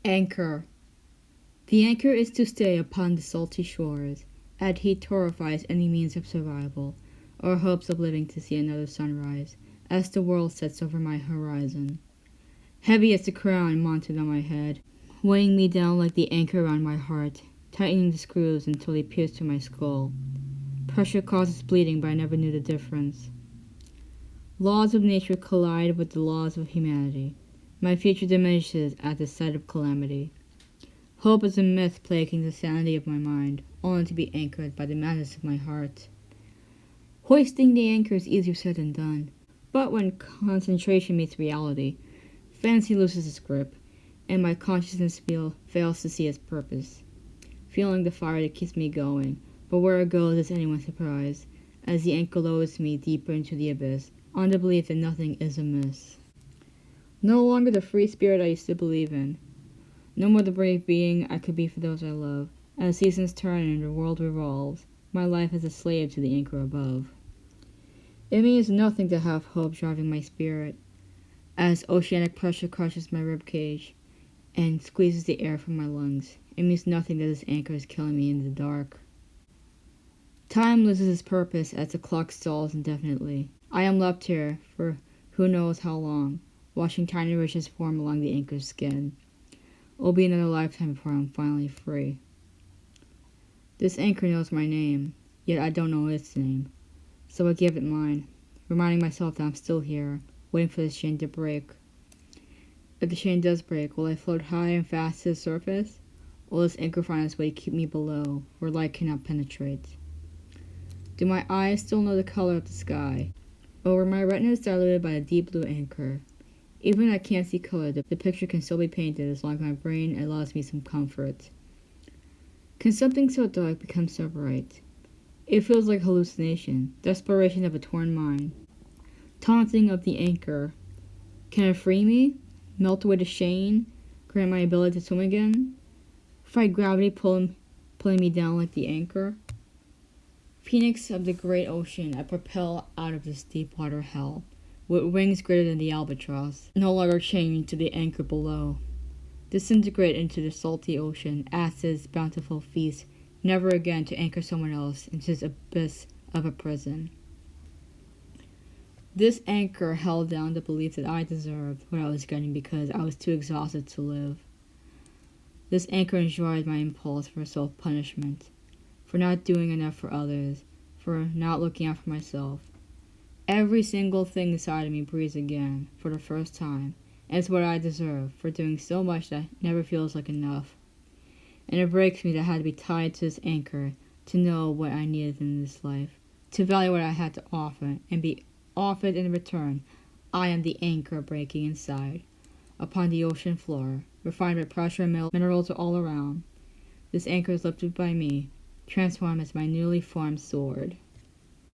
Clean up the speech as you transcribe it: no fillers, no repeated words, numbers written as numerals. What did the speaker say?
Anchor. The anchor is to stay upon the salty shores, as heat terrifies any means of survival, or hopes of living to see another sunrise, as the world sets over my horizon. Heavy as the crown mounted on my head, weighing me down like the anchor around my heart, tightening the screws until they pierced to my skull. Pressure causes bleeding, but I never knew the difference. Laws of nature collide with the laws of humanity. My future diminishes at the sight of calamity. Hope is a myth plaguing the sanity of my mind, only to be anchored by the madness of my heart. Hoisting the anchor is easier said than done, but when concentration meets reality, fancy loses its grip, and my consciousness fails to see its purpose. Feeling the fire that keeps me going, but where it goes is anyone's surprise, as the anchor lowers me deeper into the abyss, on the belief that nothing is amiss. No longer the free spirit I used to believe in. No more the brave being I could be for those I love. As seasons turn and the world revolves, my life is a slave to the anchor above. It means nothing to have hope driving my spirit, as oceanic pressure crushes my ribcage and squeezes the air from my lungs. It means nothing that this anchor is killing me in the dark. Time loses its purpose as the clock stalls indefinitely. I am left here for who knows how long, watching tiny ridges form along the anchor's skin. It will be another lifetime before I'm finally free. This anchor knows my name, yet I don't know its name, so I give it mine, reminding myself that I'm still here, waiting for this chain to break. If the chain does break, will I float high and fast to the surface, or will this anchor find its way to keep me below, where light cannot penetrate? Do my eyes still know the color of the sky, or were my retinas diluted by the deep blue anchor? Even when I can't see color, the picture can still be painted as long as my brain allows me some comfort. Can something so dark become so bright? It feels like hallucination, desperation of a torn mind. Taunting of the anchor. Can it free me? Melt away the chain? Grant my ability to swim again? Fight gravity pulling me down like the anchor? Phoenix of the great ocean, I propel out of this deep water hell, with wings greater than the albatross, no longer chained to the anchor below. Disintegrate into the salty ocean, acid's bountiful feast, never again to anchor someone else into this abyss of a prison. This anchor held down the belief that I deserved what I was getting because I was too exhausted to live. This anchor enjoyed my impulse for self-punishment, for not doing enough for others, for not looking out for myself. Every single thing inside of me breathes again, for the first time, and it's what I deserve for doing so much that never feels like enough. And it breaks me that I had to be tied to this anchor to know what I needed in this life, to value what I had to offer, and be offered in return. I am the anchor breaking inside, upon the ocean floor, refined by pressure and minerals are all around. This anchor is lifted by me, transformed as my newly formed sword.